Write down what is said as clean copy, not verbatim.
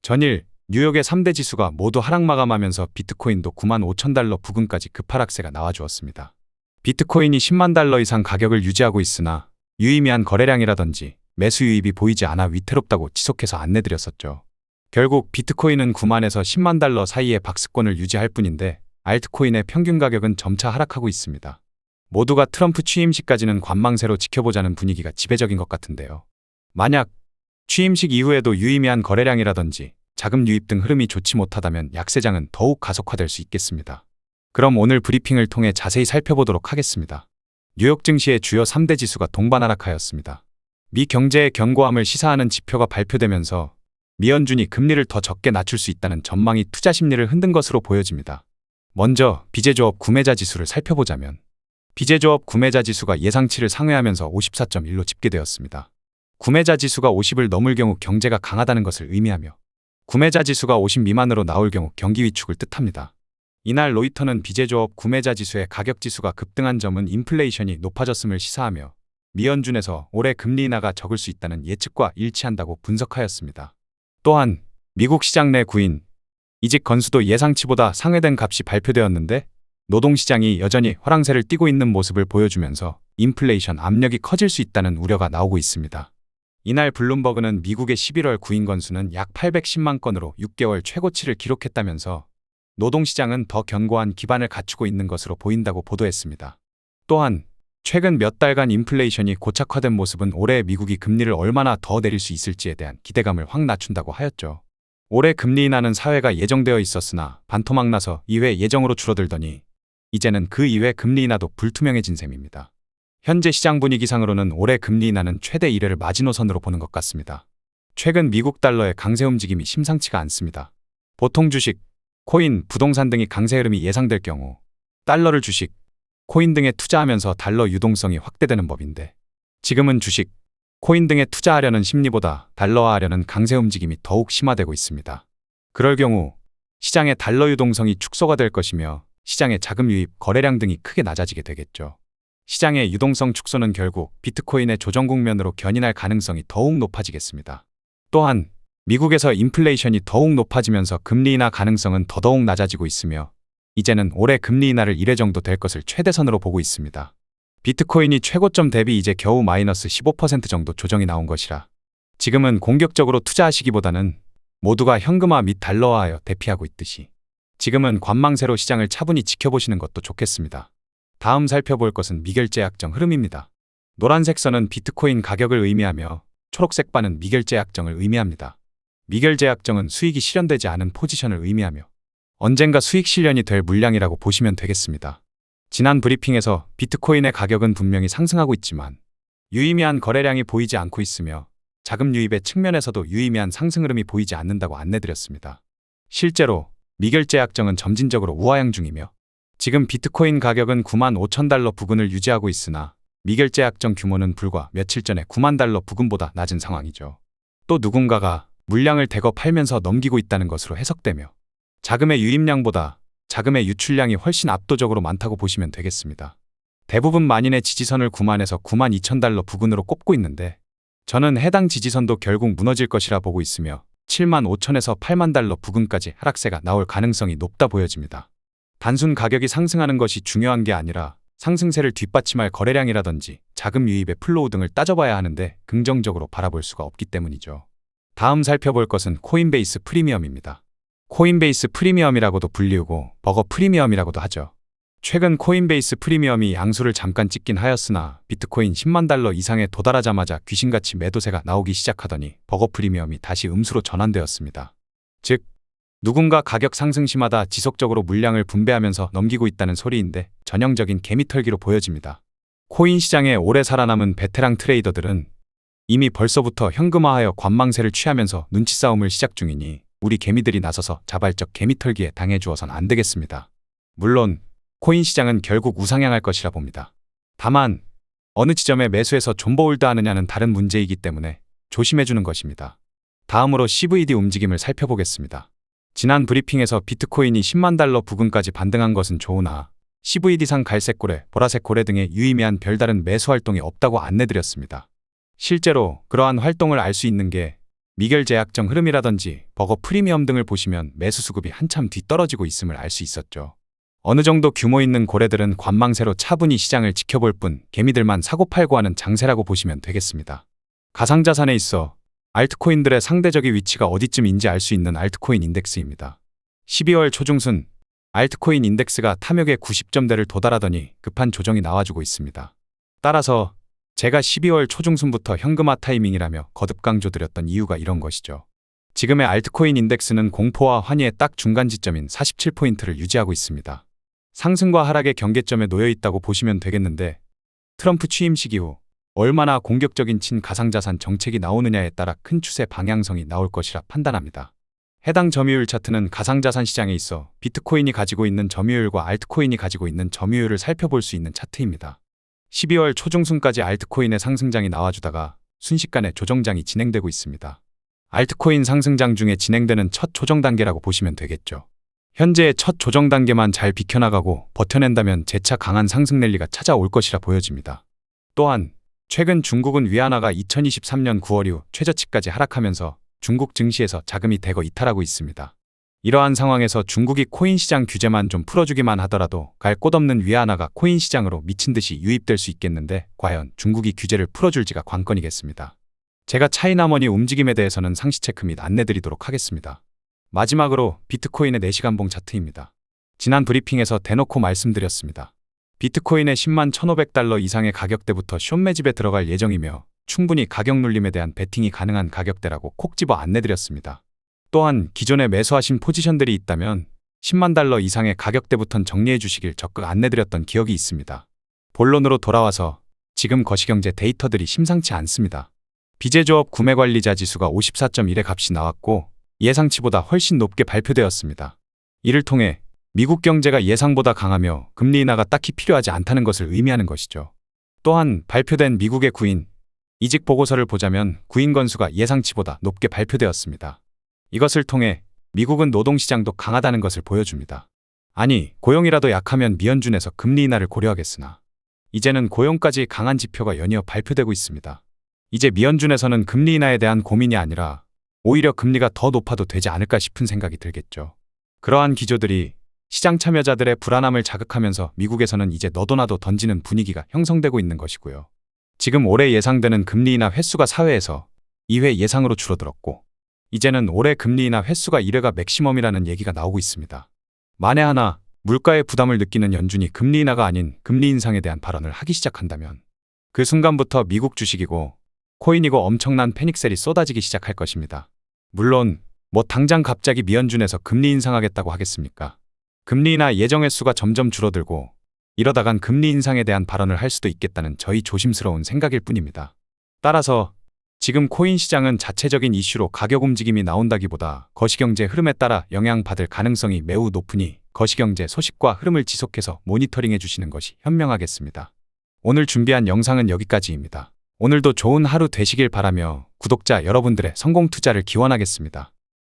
전일 뉴욕의 3대 지수가 모두 하락 마감하면서 비트코인도 95,000달러 부근까지 급하락세가 나와주었습니다. 비트코인이 10만 달러 이상 가격을 유지하고 있으나 유의미한 거래량이라든지 매수 유입이 보이지 않아 위태롭다고 지속해서 안내드렸었죠. 결국 비트코인은 9만에서 10만 달러 사이의 박스권을 유지할 뿐인데 알트코인의 평균 가격은 점차 하락하고 있습니다. 모두가 트럼프 취임식까지는 관망세로 지켜보자는 분위기가 지배적인 것 같은데요. 만약 취임식 이후에도 유의미한 거래량이라든지 자금 유입 등 흐름이 좋지 못하다면 약세장은 더욱 가속화될 수 있겠습니다. 그럼 오늘 브리핑을 통해 자세히 살펴보도록 하겠습니다. 뉴욕 증시의 주요 3대 지수가 동반 하락하였습니다. 미 경제의 견고함을 시사하는 지표가 발표되면서 미 연준이 금리를 더 적게 낮출 수 있다는 전망이 투자 심리를 흔든 것으로 보여집니다. 먼저 비제조업 구매자 지수를 살펴보자면 비제조업 구매자 지수가 예상치를 상회하면서 54.1로 집계되었습니다. 구매자 지수가 50을 넘을 경우 경제가 강하다는 것을 의미하며 구매자 지수가 50 미만으로 나올 경우 경기 위축을 뜻합니다. 이날 로이터는 비제조업 구매자 지수의 가격 지수가 급등한 점은 인플레이션이 높아졌음을 시사하며 미 연준에서 올해 금리 인하가 적을 수 있다는 예측과 일치한다고 분석하였습니다. 또한 미국 시장 내 구인, 이직 건수도 예상치보다 상회된 값이 발표되었는데 노동시장이 여전히 화랑세를 띠고 있는 모습을 보여주면서 인플레이션 압력이 커질 수 있다는 우려가 나오고 있습니다. 이날 블룸버그는 미국의 11월 구인 건수는 약 810만 건으로 6개월 최고치를 기록했다면서 노동시장은 더 견고한 기반을 갖추고 있는 것으로 보인다고 보도했습니다. 또한 최근 몇 달간 인플레이션이 고착화된 모습은 올해 미국이 금리를 얼마나 더 내릴 수 있을지에 대한 기대감을 확 낮춘다고 하였죠. 올해 금리 인하는 사회가 예정되어 있었으나 반토막 나서 이회 예정으로 줄어들더니 이제는 그 이외 금리 인하도 불투명해진 셈입니다. 현재 시장 분위기상으로는 올해 금리 인하는 최대 1회를 마지노선으로 보는 것 같습니다. 최근 미국 달러의 강세 움직임이 심상치가 않습니다. 보통 주식, 코인, 부동산 등이 강세 흐름이 예상될 경우 달러를 주식, 코인 등에 투자하면서 달러 유동성이 확대되는 법인데 지금은 주식, 코인 등에 투자하려는 심리보다 달러화하려는 강세 움직임이 더욱 심화되고 있습니다. 그럴 경우 시장의 달러 유동성이 축소가 될 것이며 시장의 자금 유입, 거래량 등이 크게 낮아지게 되겠죠. 시장의 유동성 축소는 결국 비트코인의 조정 국면으로 견인할 가능성이 더욱 높아지겠습니다. 또한 미국에서 인플레이션이 더욱 높아지면서 금리 인하 가능성은 더더욱 낮아지고 있으며 이제는 올해 금리 인하를 1회 정도 될 것을 최대선으로 보고 있습니다. 비트코인이 최고점 대비 이제 겨우 마이너스 15% 정도 조정이 나온 것이라 지금은 공격적으로 투자하시기보다는 모두가 현금화 및 달러화하여 대피하고 있듯이 지금은 관망세로 시장을 차분히 지켜보시는 것도 좋겠습니다. 다음 살펴볼 것은 미결제 약정 흐름입니다. 노란색 선은 비트코인 가격을 의미하며 초록색 바는 미결제 약정을 의미합니다. 미결제 약정은 수익이 실현되지 않은 포지션을 의미하며 언젠가 수익 실현이 될 물량이라고 보시면 되겠습니다. 지난 브리핑에서 비트코인의 가격은 분명히 상승하고 있지만 유의미한 거래량이 보이지 않고 있으며 자금 유입의 측면에서도 유의미한 상승 흐름이 보이지 않는다고 안내드렸습니다. 실제로 미결제 약정은 점진적으로 우하향 중이며 지금 비트코인 가격은 95,000달러 부근을 유지하고 있으나 미결제 약정 규모는 불과 며칠 전에 9만 달러 부근보다 낮은 상황이죠. 또 누군가가 물량을 대거 팔면서 넘기고 있다는 것으로 해석되며 자금의 유입량보다 자금의 유출량이 훨씬 압도적으로 많다고 보시면 되겠습니다. 대부분 만인의 지지선을 9만에서 92,000달러 부근으로 꼽고 있는데 저는 해당 지지선도 결국 무너질 것이라 보고 있으며 75,000에서 8만 달러 부근까지 하락세가 나올 가능성이 높다 보여집니다. 단순 가격이 상승하는 것이 중요한 게 아니라 상승세를 뒷받침할 거래량이라든지 자금 유입의 플로우 등을 따져봐야 하는데 긍정적으로 바라볼 수가 없기 때문이죠. 다음 살펴볼 것은 코인베이스 프리미엄입니다. 코인베이스 프리미엄이라고도 불리우고 버거 프리미엄이라고도 하죠. 최근 코인베이스 프리미엄이 양수를 잠깐 찍긴 하였으나 비트코인 10만 달러 이상에 도달하자마자 귀신같이 매도세가 나오기 시작하더니 버거 프리미엄이 다시 음수로 전환되었습니다. 즉 누군가 가격 상승 시마다 지속적으로 물량을 분배하면서 넘기고 있다는 소리인데 전형적인 개미털기로 보여집니다. 코인 시장에 오래 살아남은 베테랑 트레이더들은 이미 벌써부터 현금화하여 관망세를 취하면서 눈치 싸움을 시작 중이니 우리 개미들이 나서서 자발적 개미털기에 당해주어선 안 되겠습니다. 물론 코인 시장은 결국 우상향할 것이라 봅니다. 다만 어느 지점에 매수해서 존버홀드 하느냐는 다른 문제이기 때문에 조심해주는 것입니다. 다음으로 CVD 움직임을 살펴보겠습니다. 지난 브리핑에서 비트코인이 10만 달러 부근까지 반등한 것은 좋으나 CVD상 갈색 고래, 보라색 고래 등의 유의미한 별다른 매수 활동이 없다고 안내드렸습니다. 실제로 그러한 활동을 알 수 있는 게 미결제약정 흐름이라든지 버거 프리미엄 등을 보시면 매수 수급이 한참 뒤떨어지고 있음을 알 수 있었죠. 어느 정도 규모 있는 고래들은 관망세로 차분히 시장을 지켜볼 뿐 개미들만 사고팔고 하는 장세라고 보시면 되겠습니다. 가상자산에 있어 알트코인들의 상대적인 위치가 어디쯤인지 알 수 있는 알트코인 인덱스입니다. 12월 초중순 알트코인 인덱스가 탐욕의 90점대를 도달하더니 급한 조정이 나와주고 있습니다. 따라서 제가 12월 초중순부터 현금화 타이밍이라며 거듭 강조드렸던 이유가 이런 것이죠. 지금의 알트코인 인덱스는 공포와 환희의 딱 중간 지점인 47포인트를 유지하고 있습니다. 상승과 하락의 경계점에 놓여 있다고 보시면 되겠는데 트럼프 취임식 이후 얼마나 공격적인 친가상자산 정책이 나오느냐에 따라 큰 추세 방향성이 나올 것이라 판단합니다. 해당 점유율 차트는 가상자산 시장에 있어 비트코인이 가지고 있는 점유율과 알트코인이 가지고 있는 점유율을 살펴볼 수 있는 차트입니다. 12월 초중순까지 알트코인의 상승장이 나와주다가 순식간에 조정장이 진행되고 있습니다. 알트코인 상승장 중에 진행되는 첫 조정 단계라고 보시면 되겠죠. 현재의 첫 조정 단계만 잘 비켜나가고 버텨낸다면 재차 강한 상승 랠리가 찾아올 것이라 보여집니다. 또한 최근 중국은 위안화가 2023년 9월 이후 최저치까지 하락하면서 중국 증시에서 자금이 대거 이탈하고 있습니다. 이러한 상황에서 중국이 코인 시장 규제만 좀 풀어주기만 하더라도 갈 곳 없는 위안화가 코인 시장으로 미친 듯이 유입될 수 있겠는데 과연 중국이 규제를 풀어줄지가 관건이겠습니다. 제가 차이나머니 움직임에 대해서는 상시 체크 및 안내드리도록 하겠습니다. 마지막으로 비트코인의 4시간봉 차트입니다. 지난 브리핑에서 대놓고 말씀드렸습니다. 비트코인의 10만 1,500달러 이상의 가격대부터 숏매집에 들어갈 예정이며 충분히 가격 눌림에 대한 베팅이 가능한 가격대라고 콕 집어 안내드렸습니다. 또한 기존에 매수하신 포지션들이 있다면 10만 달러 이상의 가격대부터는 정리해 주시길 적극 안내드렸던 기억이 있습니다. 본론으로 돌아와서 지금 거시경제 데이터들이 심상치 않습니다. 비제조업 구매관리자 지수가 54.1의 값이 나왔고 예상치보다 훨씬 높게 발표되었습니다. 이를 통해 미국 경제가 예상보다 강하며 금리 인하가 딱히 필요하지 않다는 것을 의미하는 것이죠. 또한 발표된 미국의 구인 이직 보고서를 보자면 구인 건수가 예상치보다 높게 발표되었습니다. 이것을 통해 미국은 노동시장도 강하다는 것을 보여줍니다. 아니, 고용이라도 약하면 미연준에서 금리 인하를 고려하겠으나 이제는 고용까지 강한 지표가 연이어 발표되고 있습니다. 이제 미연준에서는 금리 인하에 대한 고민이 아니라 오히려 금리가 더 높아도 되지 않을까 싶은 생각이 들겠죠. 그러한 기조들이 시장 참여자들의 불안함을 자극하면서 미국에서는 이제 너도나도 던지는 분위기가 형성되고 있는 것이고요. 지금 올해 예상되는 금리 인하 횟수가 4회에서 2회 예상으로 줄어들었고 이제는 올해 금리 인하 횟수가 1회가 맥시멈이라는 얘기가 나오고 있습니다. 만에 하나 물가의 부담을 느끼는 연준이 금리 인하가 아닌 금리 인상에 대한 발언을 하기 시작한다면 그 순간부터 미국 주식이고 코인이고 엄청난 패닉셀이 쏟아지기 시작할 것입니다. 물론 당장 갑자기 미연준에서 금리 인상하겠다고 하겠습니까? 금리 인하 예정 횟수가 점점 줄어들고 이러다간 금리 인상에 대한 발언을 할 수도 있겠다는 저희 조심스러운 생각일 뿐입니다. 따라서 지금 코인 시장은 자체적인 이슈로 가격 움직임이 나온다기보다 거시경제 흐름에 따라 영향받을 가능성이 매우 높으니 거시경제 소식과 흐름을 지속해서 모니터링해 주시는 것이 현명하겠습니다. 오늘 준비한 영상은 여기까지입니다. 오늘도 좋은 하루 되시길 바라며 구독자 여러분들의 성공 투자를 기원하겠습니다.